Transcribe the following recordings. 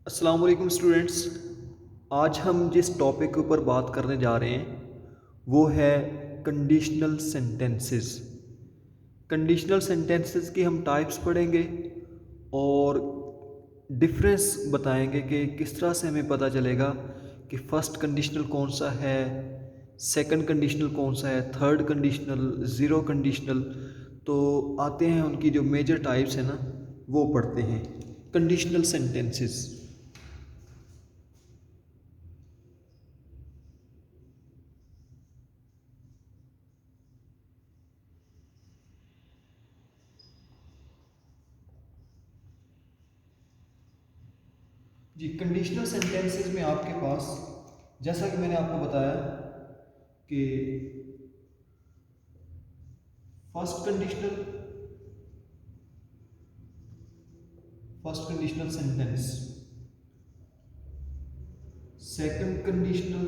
अस्सलाम वालेकुम स्टूडेंट्स। आज हम जिस टॉपिक के ऊपर बात करने जा रहे हैं वो है कंडीशनल सेंटेंसेस। कंडीशनल सेंटेंसेस की हम टाइप्स पढ़ेंगे और डिफरेंस बताएंगे कि किस तरह से हमें पता चलेगा कि फ़र्स्ट कंडीशनल कौन सा है, सेकंड कंडीशनल कौन सा है, थर्ड कंडीशनल, ज़ीरो कंडीशनल। तो आते हैं उनकी जो मेजर टाइप्स हैं ना, वो पढ़ते हैं। Conditional sentences. जी, कंडीशनल सेंटेंसेस में आपके पास, जैसा कि मैंने आपको बताया कि first conditional sentence, second conditional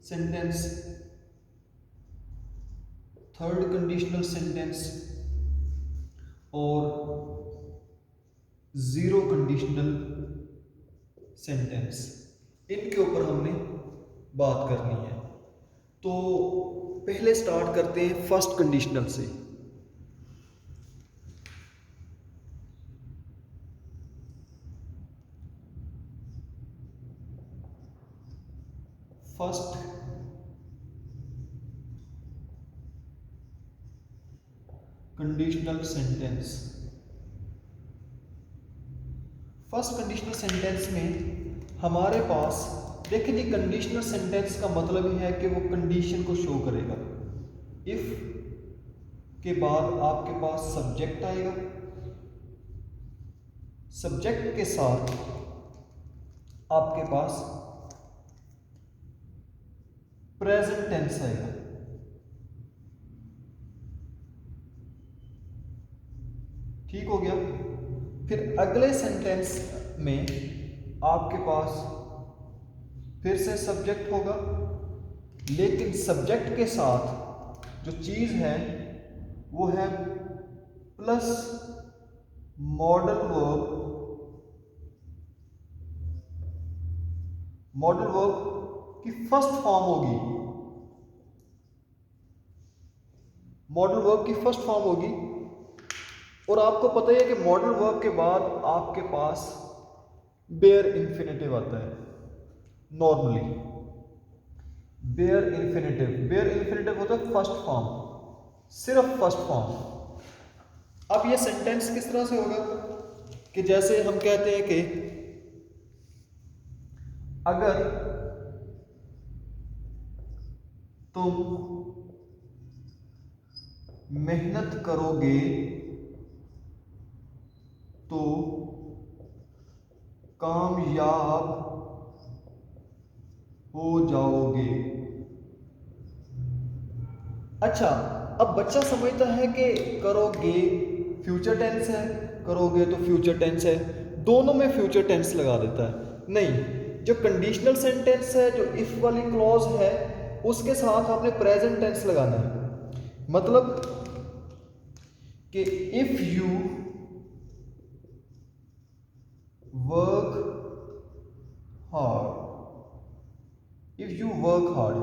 sentence, third conditional sentence और ज़ीरो कंडीशनल सेंटेंस। इनके ऊपर हमने बात करनी है। तो पहले स्टार्ट करते हैं फर्स्ट कंडीशनल से। First conditional sentence. First conditional sentence में हमारे पास, देखिए जी, कंडीशनल सेंटेंस का मतलब ही है कि वो कंडीशन को शो करेगा। इफ के बाद आपके पास सब्जेक्ट आएगा, सब्जेक्ट के साथ आपके पास प्रेजेंट टेंस आएगा। ठीक हो गया। फिर अगले सेंटेंस में आपके पास फिर से सब्जेक्ट होगा, लेकिन सब्जेक्ट के साथ जो चीज़ है वो है plus modal verb. Model verb की फर्स्ट फॉर्म होगी, मॉडल वर्ब की फर्स्ट फॉर्म होगी। और आपको पता ही है कि मॉडल वर्ब के बाद आपके पास बेयर इंफिनिटिव आता है। नॉर्मली बेयर इंफिनिटिव होता है फर्स्ट फॉर्म, सिर्फ फर्स्ट फॉर्म। अब ये सेंटेंस किस तरह से होगा कि जैसे हम कहते हैं कि अगर तुम मेहनत करोगे तो कामयाब हो जाओगे। अच्छा, अब बच्चा समझता है कि करोगे फ्यूचर टेंस है, करोगे तो फ्यूचर टेंस है, दोनों में फ्यूचर टेंस लगा देता है। नहीं, जो कंडीशनल सेंटेंस है, जो इफ वाली क्लॉज है, उसके साथ आपने प्रेजेंट टेंस लगाना है। मतलब कि if you work hard, if you work hard.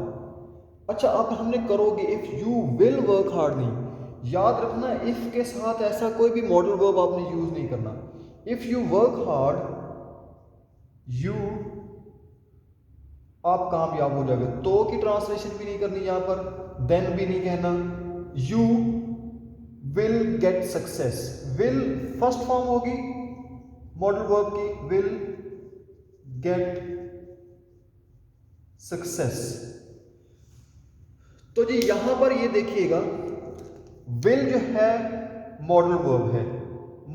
अच्छा, अब हमने करोगे, if you will work hard नहीं। याद रखना, इफ के साथ ऐसा कोई भी मॉडल वर्ब आपने यूज नहीं करना। If you work hard, you, आप कामयाब हो जाओगे। तो की ट्रांसलेशन भी नहीं करनी यहां पर, देन भी नहीं कहना। You will get success. Will first form होगी मॉडल वर्ब की, विल गेट सक्सेस। तो जी यहां पर ये देखिएगा, विल जो है मॉडल वर्ब है,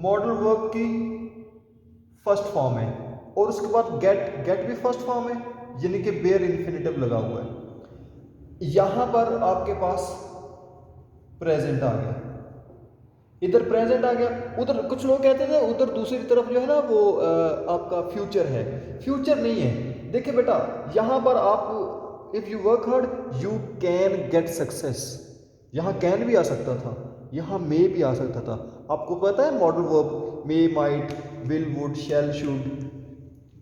मॉडल वर्ब की फर्स्ट फॉर्म है, और उसके बाद गेट, गेट भी फर्स्ट फॉर्म है, यानी कि बेयर इंफिनिटिव लगा हुआ है। यहां पर आपके पास प्रेजेंट आ गया, इधर प्रेजेंट आ गया, उधर कुछ लोग कहते थे उधर दूसरी तरफ जो है ना वो आपका फ्यूचर है। फ्यूचर नहीं है। देखिए बेटा, यहां पर आप if you work hard you can get success, यहां कैन भी आ सकता था, यहां मे भी आ सकता था। आपको पता है modal verb may, might, will, would, shall, should,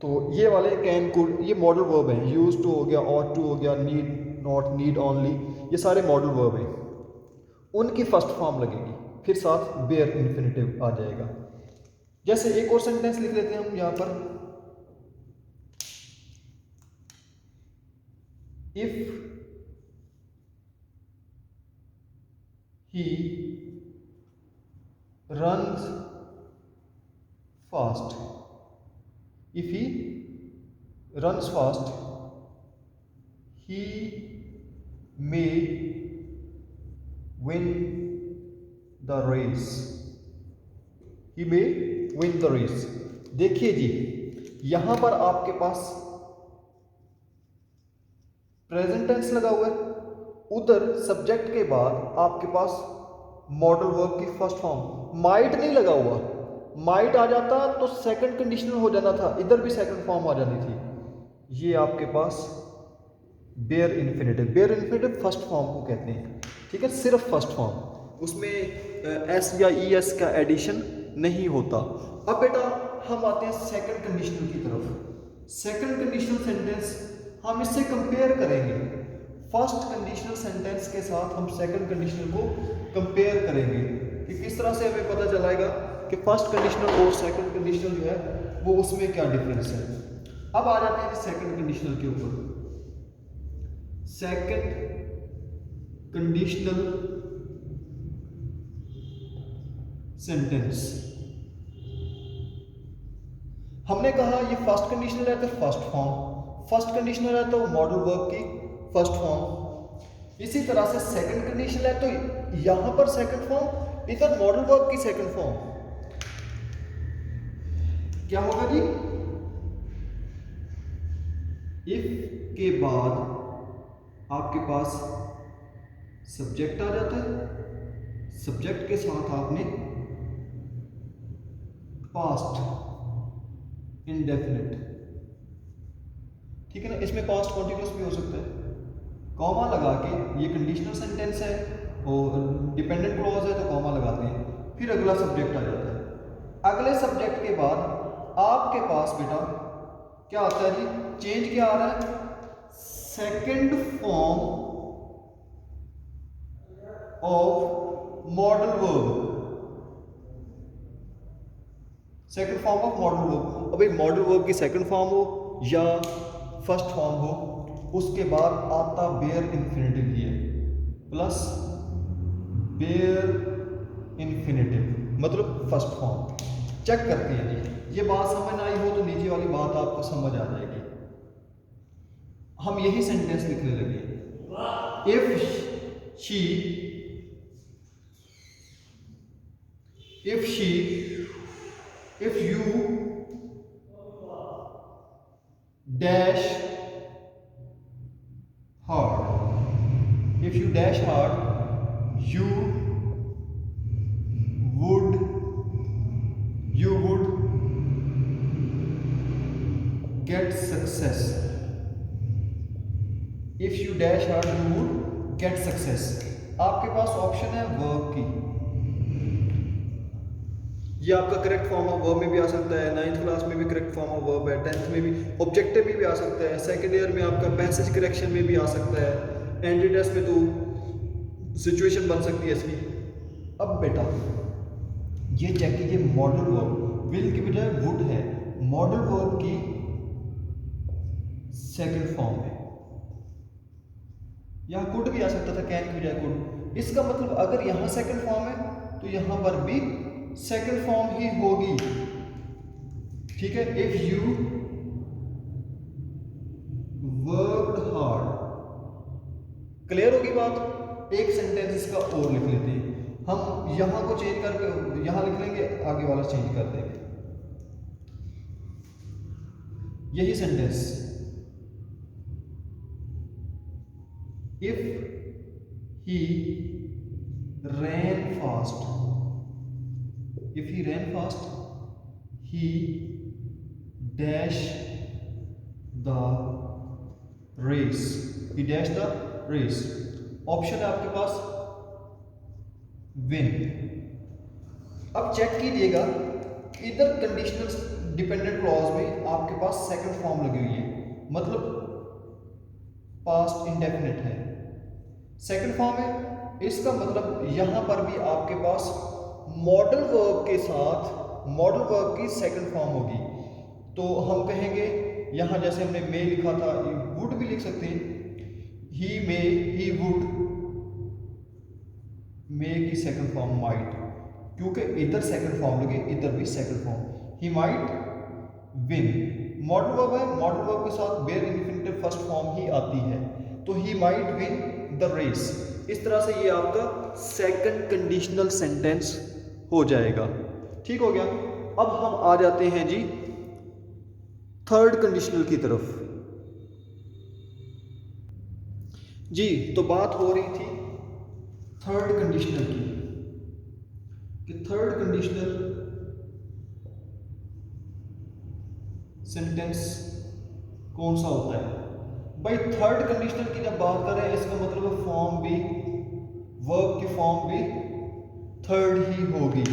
तो ये वाले कैन कुड ये मॉडल वर्ब हैं, यूज टू हो गया, ऑट टू हो गया, नीड नॉट, नीड ओनली, ये सारे मॉडल वर्ब हैं, उनकी फर्स्ट फॉर्म लगेगी, फिर साथ बेयर इन्फिनेटिव आ जाएगा। जैसे एक और सेंटेंस लिख लेते हैं हम यहाँ पर, if he runs fast, if he runs fast he may win the race, he may win the race। देखिए जी, यहां पर आपके पास प्रेजेंट टेंस लगा हुआ है, उधर सब्जेक्ट के बाद आपके पास मॉडल वर्ब की फर्स्ट फॉर्म, माइट नहीं लगा हुआ, माइट आ जाता तो सेकंड कंडीशनल हो जाना था, इधर भी सेकंड फॉर्म आ जानी थी। ये आपके पास bare infinitive, bare infinitive first form को कहते हैं, ठीक है, सिर्फ फर्स्ट फॉर्म, उसमें एस या ई एस का एडिशन नहीं होता। अब बेटा हम आते हैं सेकंड कंडीशनल की तरफ। सेकंड कंडीशनल सेंटेंस हम इससे कंपेयर करेंगे, फर्स्ट कंडीशनल सेंटेंस के साथ हम सेकंड कंडीशनल को कंपेयर करेंगे कि किस तरह से हमें पता चलाएगा कि फर्स्ट कंडीशनल और सेकंड कंडीशनल जो है वो उसमें क्या डिफरेंस है। अब आ जाते हैं सेकंड कंडीशनल के ऊपर। सेकंड कंडीशनल सेंटेंस, हमने कहा ये फर्स्ट कंडीशनल है तो फर्स्ट फॉर्म, फर्स्ट कंडीशनल है तो मॉडल वर्ब की फर्स्ट फॉर्म, इसी तरह से सेकंड कंडीशनल है तो यहां पर सेकंड फॉर्म, इधर मॉडल वर्ब की सेकंड फॉर्म। क्या होगा जी, इफ के बाद आपके पास सब्जेक्ट आ जाता है, सब्जेक्ट के साथ आपने पास्ट इंडेफिनिट, ठीक है ना, इसमें पास्ट कॉन्टिन्यूस भी हो सकता है, कॉमा लगा के, ये कंडीशनल सेंटेंस है और डिपेंडेंट क्लॉज है तो कॉमा लगाते हैं, फिर अगला सब्जेक्ट आ जाता है। अगले सब्जेक्ट के बाद आपके पास बेटा क्या आता है जी, चेंज क्या आ रहा है, second form of modal verb, second form of modal verb. अभी मॉडल वर्ब की सेकंड फॉर्म हो या फर्स्ट फॉर्म हो, उसके बाद आता बेयर इन्फिनेटिव ही है, प्लस बेयर इन्फिनेटिव मतलब फर्स्ट फॉर्म। चेक करते हैं जी, ये बात समझ ना आई हो तो नीचे वाली बात आपको समझ आ जाएगी। हम यही सेंटेंस लिखने लगे, if she if you dash hard, if you dash hard you would get success, if you dash hard you would get success। आपके पास ऑप्शन है वर्ब की, ये आपका करेक्ट फॉर्म ऑफ वर्ब में भी आ सकता है, 9th क्लास में भी करेक्ट फॉर्म ऑफ वर्ब है, 10th में भी ऑब्जेक्टिव में भी आ सकता है, सेकेंड ईयर में आपका पैसेज करेक्शन में भी आ सकता है, एंटीडेस में तो सिचुएशन बन सकती है इसकी। अब बेटा ये चेक कीजिए, मॉडल वर्ब विल की बजाय वुड है, मॉडल वर्ब की सेकंड फॉर्म है, यहाँ कुड भी आ सकता था, कैन की बजाय कुड। इसका मतलब अगर यहाँ सेकंड फॉर्म है तो यहाँ पर भी सेकंड फॉर्म ही होगी, ठीक है। If you worked hard, clear होगी बात। एक सेंटेंस इसका और लिख लेते हैं हम, यहां को चेंज करके यहां लिख लेंगे, आगे वाला चेंज कर देंगे। यही sentence, if he ran fast, if he ran fast he dash the race, he dash the race। Option है आपके पास विन। अब चेक कीजिएगा, इधर कंडीशनल डिपेंडेंट क्लॉज में आपके आपके पास सेकंड फॉर्म लगी हुई है, मतलब पास्ट इंडेफिनिट है, सेकंड फॉर्म है। इसका मतलब यहां पर भी आपके पास मॉडल वर्ब के साथ मॉडल वर्ब की सेकंड फॉर्म होगी। तो हम कहेंगे यहां जैसे हमने मे लिखा था, वुड भी लिख सकते हैं, ही मे, ही वुड, मे की सेकंड फॉर्म माइट, क्योंकि इधर सेकंड फॉर्म लगे, इधर भी second form. He might win, modal verb है, मॉडल वर्ब के साथ बेयर इंफिनिटिव फर्स्ट फॉर्म ही आती है, तो he might win the race. इस तरह से ये आपका सेकंड कंडीशनल सेंटेंस हो जाएगा। ठीक हो गया। अब हम आ जाते हैं जी थर्ड कंडीशनल की तरफ। जी तो बात हो रही थी थर्ड कंडीशनल की, कि थर्ड कंडीशनल सेंटेंस कौन सा होता है। भाई थर्ड कंडीशनल की जब बात करें, इसका मतलब फॉर्म भी, वर्ब की फॉर्म भी थर्ड ही होगी।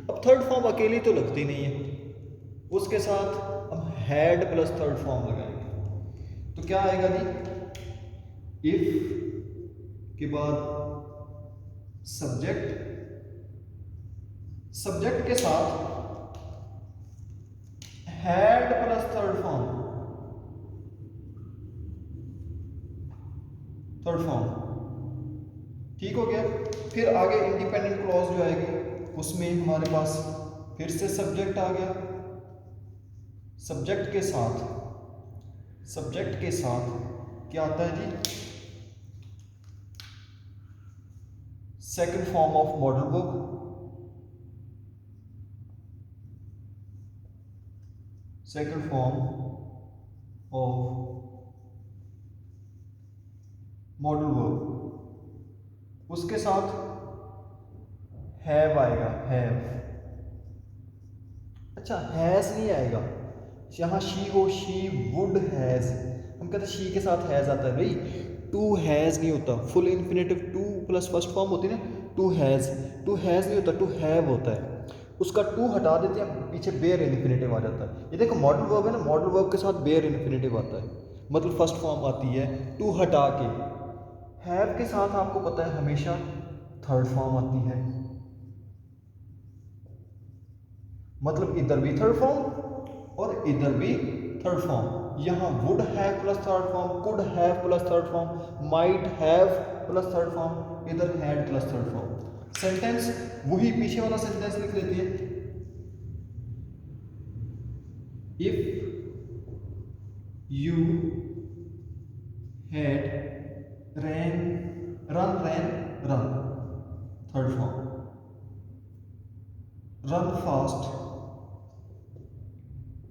अब थर्ड फॉर्म अकेली तो लगती नहीं है, उसके साथ हम हैड प्लस थर्ड फॉर्म लगाएंगे। तो क्या आएगा जी, इफ के बाद सब्जेक्ट, सब्जेक्ट के साथ had plus third form, third form. ठीक हो गया। फिर आगे इंडिपेंडेंट क्लॉज जो आएगी, उसमें हमारे पास फिर से सब्जेक्ट आ गया, सब्जेक्ट के साथ, सब्जेक्ट के साथ क्या आता है जी, second form of modal verb, second form of modal verb, उसके साथ हैव आएगा, हैव। अच्छा हैज नहीं आएगा, यहाँ शी हो, शी वुड हैज, हम कहते हैं शी के साथ हैज आता है भाई, टू हैज नहीं होता, full infinitive two plus first form होती है ना, टू हैज नहीं होता, टू हैव होता है। उसका टू हटा देते हैं, पीछे बेयर इन्फिनेटिव आ जाता है। ये देखो मॉडल वर्ब है ना, मॉडल वर्ब के साथ बेयर इन्फिनेटिव आता है, मतलब फर्स्ट फॉर्म आती है टू हटा के। हैव के साथ आपको पता है हमेशा थर्ड फॉर्म आती है, मतलब इधर भी थर्ड फॉर्म और इधर भी थर्ड फॉर्म। यहाँ would have plus third form, could have plus third form, might have plus third form, इधर had plus third form. Sentence वही पीछे वाला सेंटेंस लिख लेते हैं, if you had run, third form, run fast,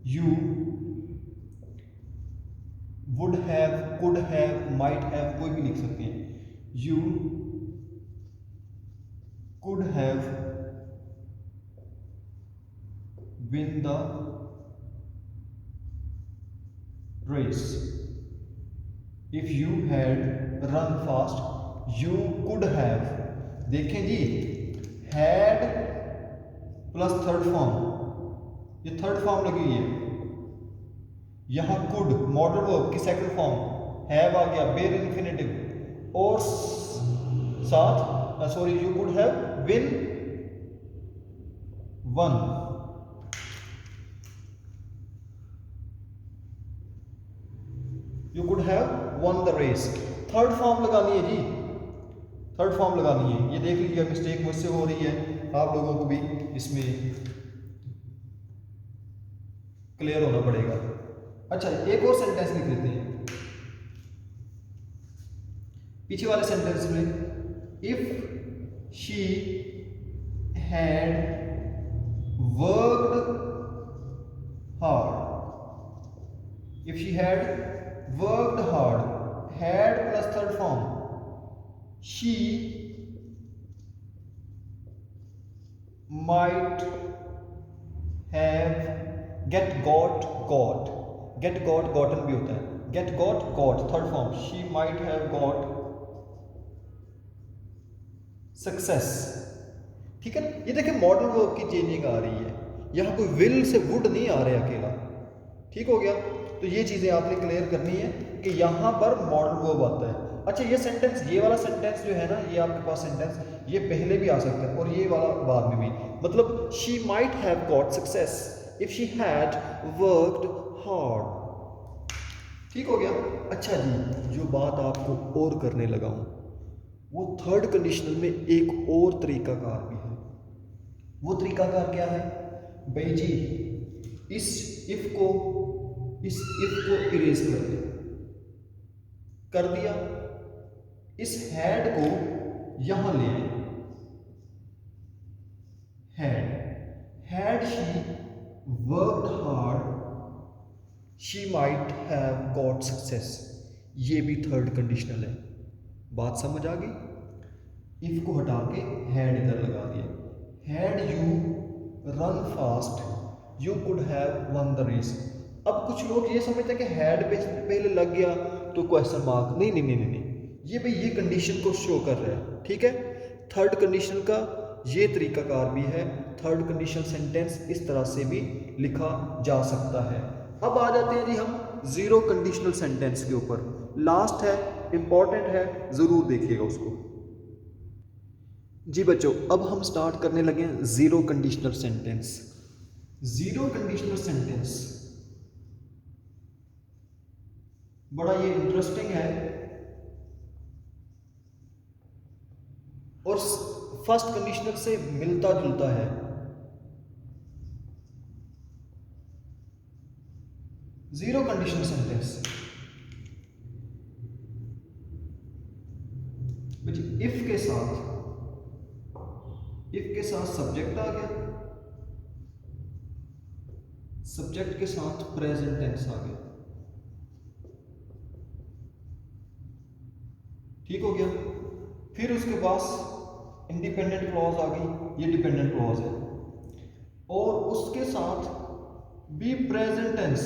you would have, could have, might have, कोई भी लिख सकते हैं, you could have win the race, if you had run fast you could have. देखें जी, हैड प्लस थर्ड फॉर्म, ये third form लगी हुई है, यहां कुड मॉडल वर्ब की सेकंड फॉर्म, हैव आ गया बेयर इन्फिनेटिव, और साथ sorry you could have win won, you could have won the race. Third form लगानी है जी, थर्ड फॉर्म लगानी है। ये देख लीजिए मिस्टेक मुझसे हो रही है, आप लोगों को भी इसमें क्लियर होना पड़ेगा। अच्छा एक और सेंटेंस लिख लेते हैं पीछे वाले सेंटेंस में, if she had worked hard, if she had worked hard, had plus third form, she might have get got got, get got gotten भी होता है, get got got third form, she might have got success. ठीक है ना। ये देखिए model verb की changing आ रही है, यहां कोई विल से वुड नहीं आ रहा अकेला। ठीक हो गया। तो ये चीज़ें आपने क्लियर करनी है कि यहाँ पर मॉडल वर्ब आता है। अच्छा, ये सेंटेंस, ये वाला सेंटेंस जो है ना, ये आपके पास सेंटेंस ये पहले भी आ सकता है और ये वाला बाद में भी। मतलब she might have got success if she had worked hard. ठीक हो गया। अच्छा जी, जो बात आपको और करने लगा हूँ वो थर्ड कंडीशनल में एक और तरीकाकार भी है। वो तरीकाकार क्या है भाई जी? इस इफ को इरेज कर दिया, इस हैड को यहां ले आए। Had she worked hard she might have got success. ये भी थर्ड कंडीशनल है। बात समझ आ गई? इफ को हटा के हैड इधर लगा दिया। Had you run fast you could have won the race. अब कुछ लोग ये समझते हैं कि हैड पे पहले लग गया तो क्वेश्चन मार्क। नहीं नहीं नहीं नहीं नहीं, ये भाई ये कंडीशन को शो कर रहा है। ठीक है, थर्ड कंडीशन का ये तरीकाकार भी है। थर्ड कंडीशन सेंटेंस इस तरह से भी लिखा जा सकता है। अब आ जाते हैं जी हम जीरो कंडीशनल सेंटेंस के ऊपर। लास्ट है, इंपॉर्टेंट है, जरूर देखिएगा उसको। जी बच्चों, अब हम स्टार्ट करने लगे zero conditional sentence. Zero conditional sentence बड़ा ये इंटरेस्टिंग है और फर्स्ट कंडीशनल से मिलता जुलता है। जीरो कंडीशनल सेंटेंस इफ के साथ सब्जेक्ट आ गया, सब्जेक्ट के साथ प्रेजेंट टेंस आ गया। ठीक हो गया। फिर उसके पास इंडिपेंडेंट क्लॉज आ गई, ये डिपेंडेंट क्लॉज है, और उसके साथ भी प्रेजेंट टेंस।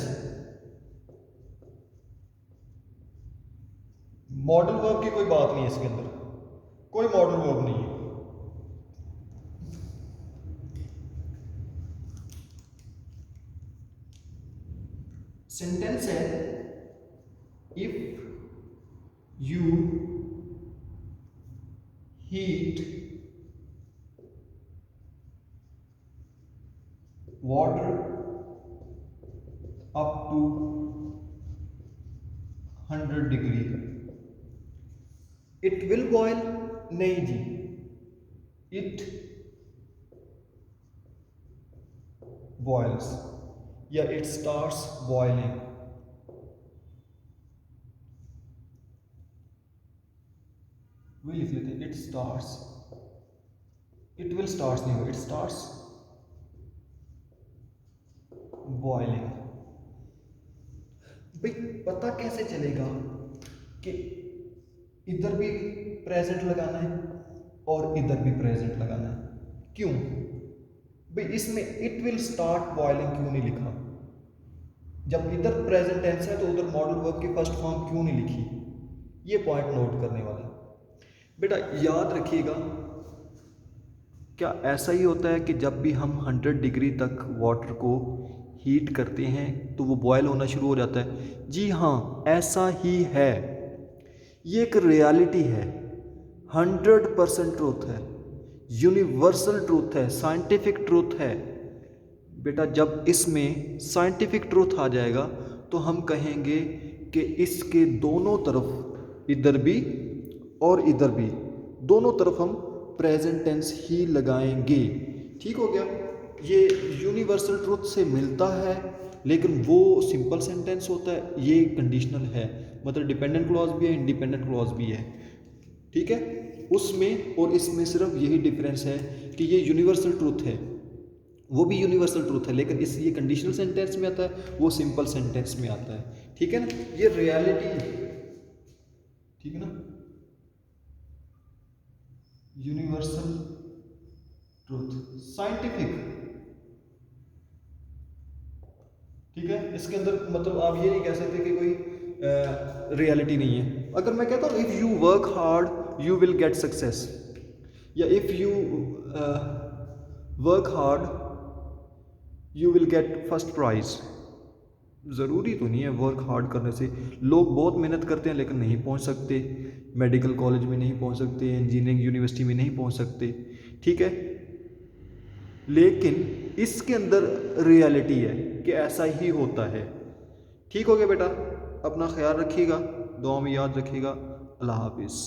मॉडल वर्ब की कोई बात नहीं है इसके अंदर, कोई मॉडल वर्ब नहीं है। सेंटेंस है if you heat water up to 100 degree it will boil. नहीं जी, इट बॉयल्स या इट स्टार्ट्स बॉइलिंग। वही लिख लेते हैं, it starts, it will starts नहीं होगा, इट स्टार्ट्स बॉइलिंग। भाई पता कैसे चलेगा कि इधर भी प्रेजेंट लगाना है और इधर भी प्रेजेंट लगाना है? क्यों भाई? इसमें इट विल स्टार्ट बॉइलिंग क्यों नहीं लिखा? जब इधर प्रेजेंट टेंस है तो उधर मॉडल वर्ब की फर्स्ट फॉर्म क्यों नहीं लिखी? ये पॉइंट नोट करने वाला है बेटा। याद रखिएगा, क्या ऐसा ही होता है कि जब भी हम 100 डिग्री तक वाटर को हीट करते हैं तो वो बॉयल होना शुरू हो जाता है? जी हाँ, ऐसा ही है। ये एक रियलिटी है, 100% ट्रूथ है, यूनिवर्सल ट्रूथ है, साइंटिफिक ट्रूथ है बेटा। जब इसमें साइंटिफिक ट्रूथ आ जाएगा तो हम कहेंगे कि इसके दोनों तरफ, इधर भी और इधर भी, दोनों तरफ हम प्रेजेंट टेंस ही लगाएंगे। ठीक हो गया। ये यूनिवर्सल ट्रूथ से मिलता है, लेकिन वो सिंपल सेंटेंस होता है, ये कंडीशनल है। मतलब डिपेंडेंट क्लॉज भी है, इंडिपेंडेंट क्लॉज भी है। ठीक है, उसमें और इसमें सिर्फ यही डिफरेंस है कि ये यूनिवर्सल ट्रूथ है, वो भी यूनिवर्सल ट्रूथ है, लेकिन इस ये कंडीशनल सेंटेंस में आता है, वो सिंपल सेंटेंस में आता है। ठीक है ना, ये रियलिटी है। ठीक है ना, यूनिवर्सल ट्रूथ, साइंटिफिक। ठीक है, इसके अंदर मतलब आप ये नहीं कह सकते कि कोई रियलिटी नहीं है। अगर मैं कहता हूँ if you work hard you will get success, या if you work hard you will get first prize, ज़रूरी तो नहीं है वर्क हार्ड करने से। लोग बहुत मेहनत करते हैं लेकिन नहीं पहुंच सकते, मेडिकल कॉलेज में नहीं पहुंच सकते, इंजीनियरिंग यूनिवर्सिटी में नहीं पहुंच सकते, ठीक है। लेकिन इसके अंदर रियलिटी है कि ऐसा ही होता है। ठीक हो गया बेटा, अपना ख्याल रखिएगा, दुआ में याद रखिएगा। अल्लाह हाफिज़।